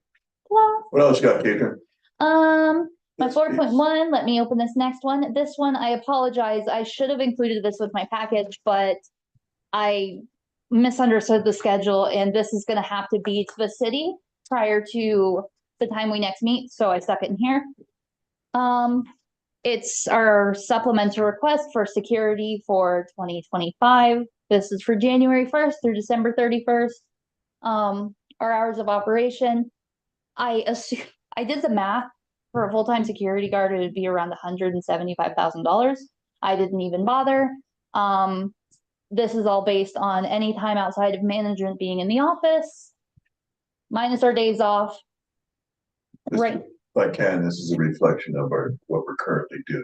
Well,
What else you got, Kater?
my
Yes,
4.1, let me open this next one. This one, I apologize. I should have included this with my package, but I misunderstood the schedule, and this is gonna have to be to the city prior to the time we next meet, so I stuck it in here. it's our supplemental request for security for 2025. This is for January 1st through December 31st. Our hours of operation. I assume I did the math for a full-time security guard, it would be around $175,000. I didn't even bother. This is all based on any time outside of management being in the office, minus our days off. Right,
If I can, this is a reflection of what we're currently doing.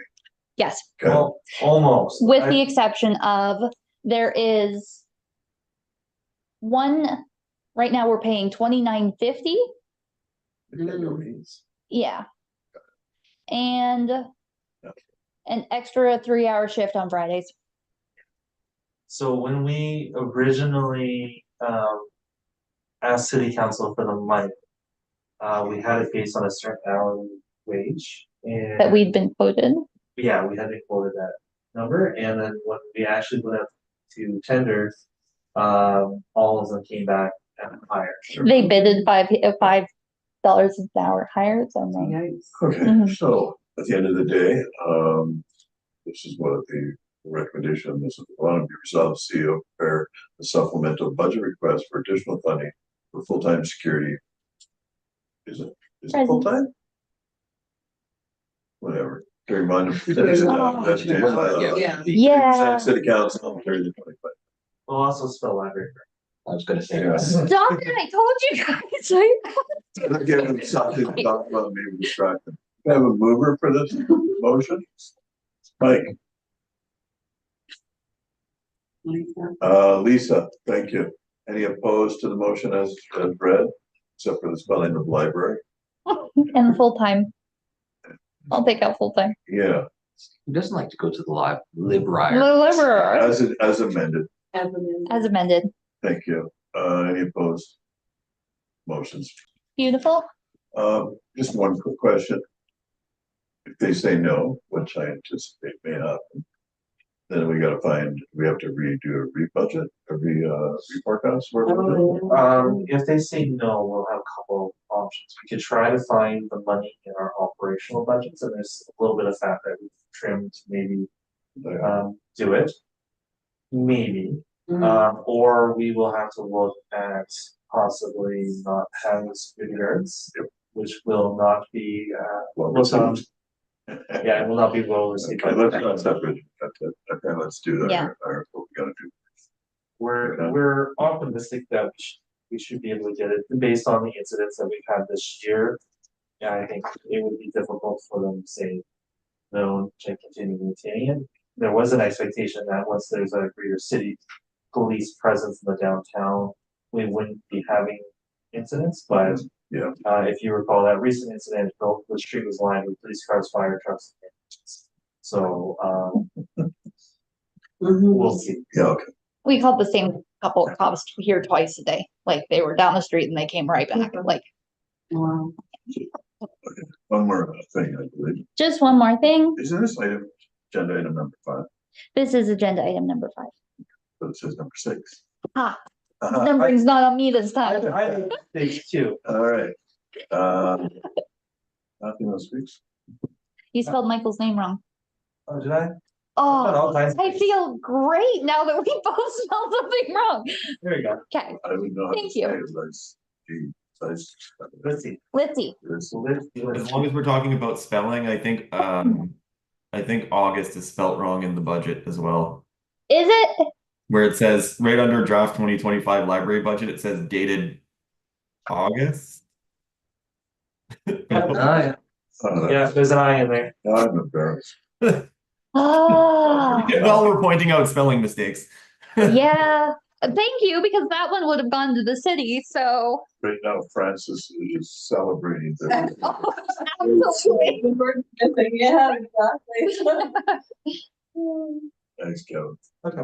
yes,
Okay,
Well, almost.
with the exception of there is one, right now we're paying $29.50. Yeah. And an extra 3-hour shift on Fridays.
So when we originally asked city council for the money, we had it based on a certain hourly wage and.
That we'd been quoted.
Yeah, we had to quote that number, and then when we actually went up to tender, all of them came back at higher.
They bidded $5 an hour higher, so no.
okay,
Mhm.
so at the end of the day, this is what the recommendation, this is one of you resolve CEO prepare a supplemental budget request for additional funding for full-time security. Is it
Present.
full-time? Whatever. Carry on.
Yeah.
City council, carry the 25.
We'll also spell library.
I was gonna say.
Yeah.
Stop it, I told you guys.
I'll give them something to talk about, maybe distract them. Can I have a mover for this motion? Mike, Lisa, thank you. Any opposed to the motion as read, except for the spelling of library?
And full-time. I'll take out full-time.
Yeah,
Who doesn't like to go to the library?
Deliver
as amended,
as amended.
thank you. Any opposed? Motions.
Beautiful.
Just one quick question. If they say no, which I anticipate may happen, then we have to redo a rebudget, reforecast.
If they say no, we'll have a couple of options. We could try to find the money in our operational budgets, and there's a little bit of fat that we've trimmed, maybe do it. Maybe. Or we will have to look at possibly not having security guards, which will not be looked on. Yeah, it will not be well received.
Okay, let's separate. Okay, let's do that.
Yeah.
What we gotta do.
We're optimistic that we should be able to get it based on the incidents that we've had this year. Yeah, I think it would be difficult for them to say no to continue maintaining it. There was an expectation that once there's a greater city police presence in the downtown, we wouldn't be having incidents, but
Yeah.
If you recall that recent incident, the street was lined with police cars, fire trucks. So, we'll see.
Yeah, okay.
We called the same couple of cops here twice a day. Like they were down the street and they came right back. Like,
One more thing, I believe.
just one more thing.
Isn't this agenda item number 5?
This is agenda item number 5.
But it says number 6.
Ah, numbering's not on me this
I
time.
think stage 2.
All right. Nothing else speaks.
You spelled Michael's name wrong.
Oh, did I?
Oh,
all kinds of
I
things.
feel great now that we both spelled something wrong.
There you go.
Okay,
I would not.
Thank you.
Let's see.
let's see.
So let's do it.
As long as we're talking about spelling, I think August is spelt wrong in the budget as well.
Is it?
Where it says right under draft 2025 library budget, it says dated August.
Yeah.
Yeah, there's an I in there.
I'm embarrassed.
Ah,
Well, we're pointing out spelling mistakes.
yeah. Thank you, because that one would have gone to the city, so.
Right now, Francis is celebrating.
Absolutely.
Yeah, exactly.
Thanks, Kevin.
Okay.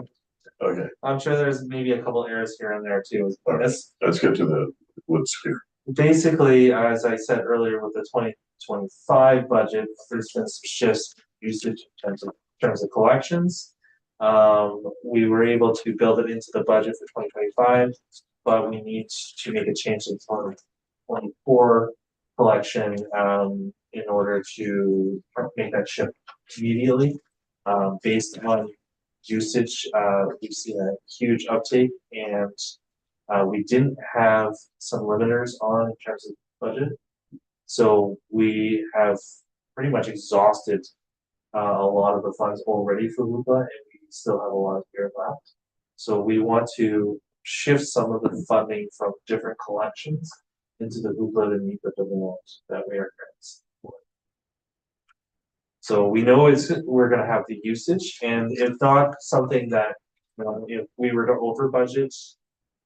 Okay,
I'm sure there's maybe a couple errors here and there too.
All right.
This
let's get to the woods here.
basically, as I said earlier, with the 2025 budget, there's been some shifts in usage in terms of collections. We were able to build it into the budget for 2025, but we need to make a change in 2024 collection in order to make that shift immediately. Based on usage, we've seen a huge uptake and we didn't have some limiters on in terms of budget. So we have pretty much exhausted a lot of the funds already for Hoopla, and we still have a lot of year left. So we want to shift some of the funding from different collections into the Hoopla to meet the demand that we are currently. So we know we're gonna have the usage, and if not something that, if we were to over budget,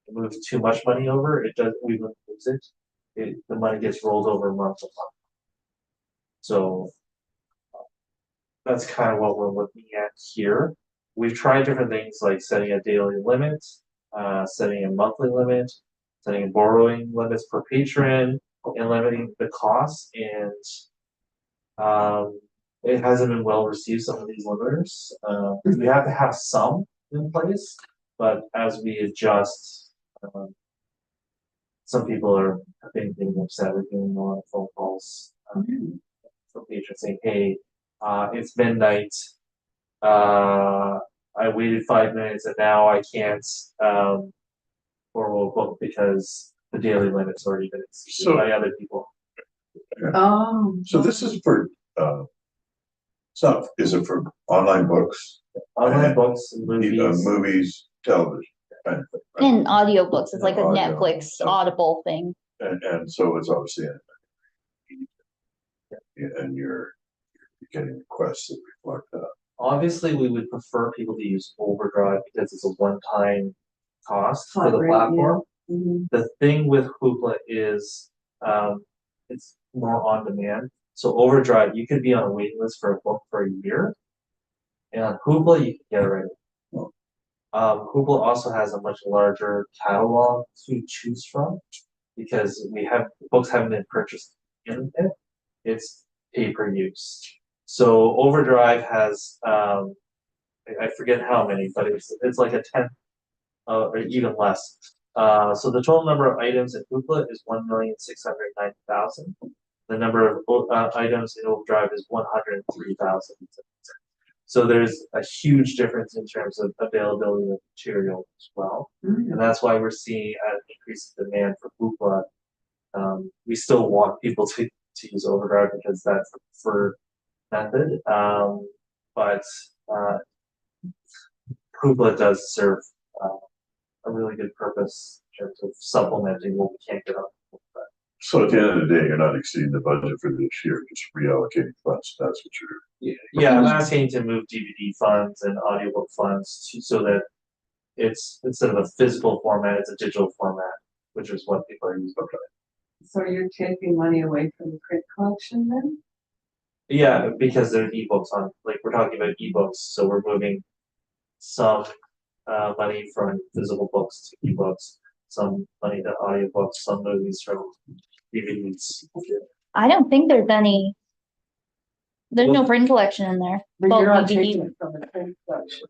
move too much money over, we wouldn't lose it. The money gets rolled over month to month. So that's kind of what we're looking at here. We've tried different things like setting a daily limit, setting a monthly limit, setting borrowing limits per patron, and limiting the costs. And it hasn't been well received, some of these limiters. We have to have some in place, but as we adjust, some people are getting upset. We're getting a lot of phone calls from patrons saying, "Hey, it's midnight. I waited 5 minutes and now I can't formal book because the daily limit's already been exceeded by other people."
Oh.
So this is for, is it for online books,
Online books and movies.
movies, television, kind of thing, right?
And audiobooks, it's like a
Audio.
Netflix Audible thing.
And so it's obviously, and you're getting requests that reflect that.
Obviously, we would prefer people to use Overdrive because it's a one-time cost for the
Right,
platform.
Mhm.
The thing with Hoopla is, it's more on demand. So Overdrive, you could be on a waiting list for a book for a year. And on Hoopla, you can get it right away. Hoopla also has a much larger catalog to choose from because books haven't been purchased in it. It's pay per use. So Overdrive has, I forget how many, but it's like a 10th, or even less. So the total number of items in Hoopla is 1,690,000. The number of items in Overdrive is 103,000. So there's a huge difference in terms of availability of material as well. And that's why we're seeing an increase in demand for Hoopla. We still want people to use Overdrive because that's the preferred method. But Hoopla does serve a really good purpose in terms of supplementing what we can't get on Hoopla.
So at the end of the day, you're not exceeding the budget for this year, just reallocating funds, that's what you're.
Yeah, I'm asking to move DVD funds and audiobook funds so that it's instead of a physical format, it's a digital format, which is what people are using.
So you're taking money away from the print collection then?
Yeah, because there's ebooks on, like we're talking about ebooks, so we're moving some money from physical books to ebooks, some money to audiobooks, some movies from DVDs.
I don't think there's no print collection in there.
But
Well,
you're not
DVD.
taking it from the print collection.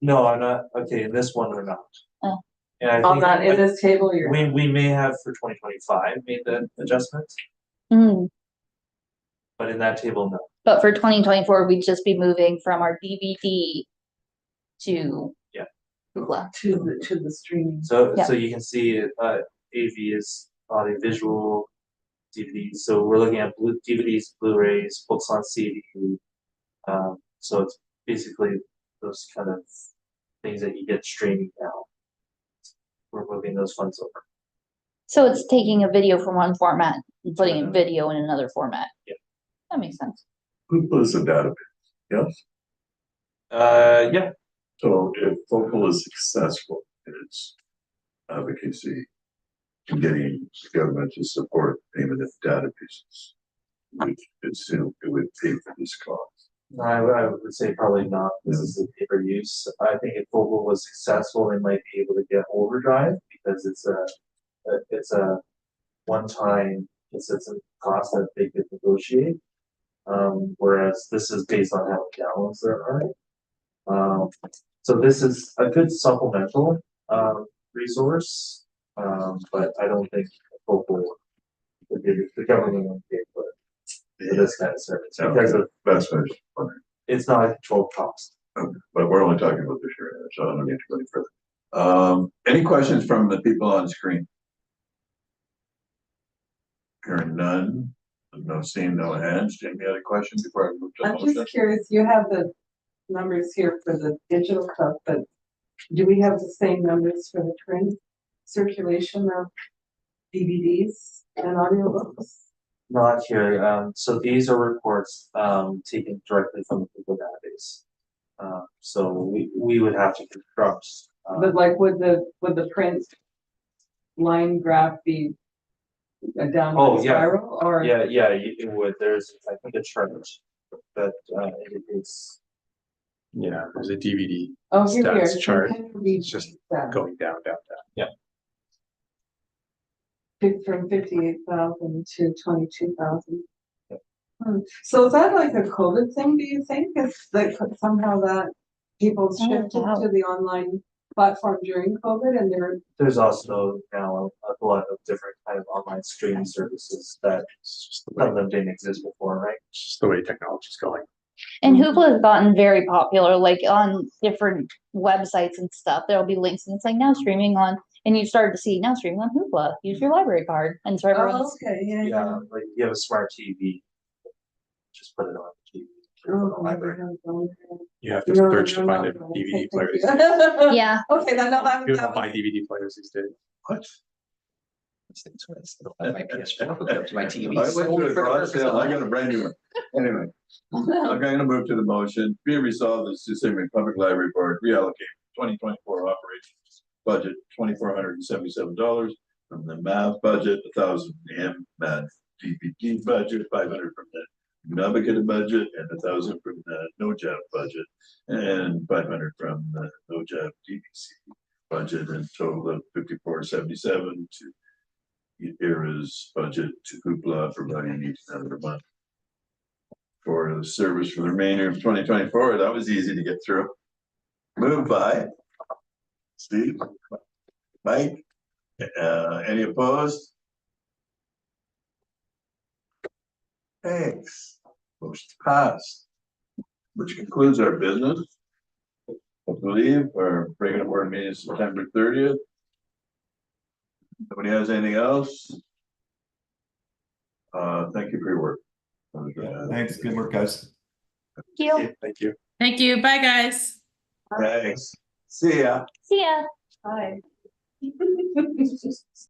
No, I'm not. Okay, in this one we're not.
Oh.
And I
On
think
that, in this table, you're.
we may have for 2025 made that adjustment,
Mm.
but in that table, no.
But for 2024, we'd just be moving from our DVD to Hoopla.
To the streaming.
So
Yeah.
so you can see AV is audiovisual, DVDs. So we're looking at DVDs, Blu-rays, books on CD. So it's basically those kind of things that you get streaming now. We're moving those funds over.
So it's taking a video from one format and putting in video in another format.
Yeah.
That makes sense.
Hoopla is a database, yes?
Yeah.
So if Focal is successful in its advocacy in getting the government to support payment of databases, it would pay for this cost.
I would say probably not. This is a paper use. I think if Google was successful, they might be able to get Overdrive because it's a one-time consistent cost that they could negotiate. Whereas this is based on how many downloads there are. So this is a good supplemental resource, but I don't think Google, the government won't pay for it. for this kind of service, because of,
That's what I was wondering.
it's not a controlled cost.
But we're only talking about this year, so I don't need to go any further. Any questions from the people on screen? Hearing none, no seeing no hands. Jamie had a question before I move to the
I'm
motion?
just curious, you have the numbers here for the digital stuff, but do we have the same numbers for the print circulation of DVDs and audiobooks?
Not here, so these are reports, taken directly from the Google database. So we would have to construct,
But like, would the print line graph be a
Oh,
downward
yeah.
spiral or?
yeah, it would, there's, I think, a chart that, indicates.
Yeah, there's a DVD
Oh, here,
stats
so
chart.
can you read
It's just
that?
going down, down, down.
From 58,000 to 22,000. So is that like a COVID thing, do you think? Is that somehow that people
I don't
shifted
know.
to the online platform during COVID and they're,
There's also now a lot of different kind of online streaming services that
It's just the
some of
way,
them didn't exist before, right?
it's just the way technology's going.
And Hoopla has gotten very popular, like on different websites and stuff. There'll be links and it's like now streaming on, and you start to see now streaming on Hoopla. Use your library card, and so
oh,
everyone's
okay, yeah.
Yeah, like you have a smart TV, just put it on the TV.
Oh,
From the library.
You have to
No,
search to
no,
find
no,
a
no,
DVD
okay,
player.
thank you.
yeah.
Okay, then I'll have
You
that
don't buy
one.
DVD players these days.
What?
My PS4 hooked up to my TV.
I went to a garage sale, I got a brand new one. Anyway, I'm gonna move to the motion. Be it resolved, the Sault Ste. Marie Public Library Board reallocate 2024 operations budget $2,477 from the math budget, 1,000 from the MAD DPG budget, 500 from the Navigator budget, and 1,000 from the NOJAB budget, and 500 from the NOJAB DPC budget, and total of 5477 to ERA's budget to Hoopla, providing each another month for the service for the remainder of 2024. That was easy to get through. Moved by Steve, Mike, any opposed? Thanks. Motion passed. Which concludes our business. I believe our regular board meeting is September 30th. Nobody has anything else? Thank you for your work.
Thanks, good work, guys.
Thank you.
Thank you.
Thank you. Bye, guys.
Thanks. See ya.
See ya.
Hi.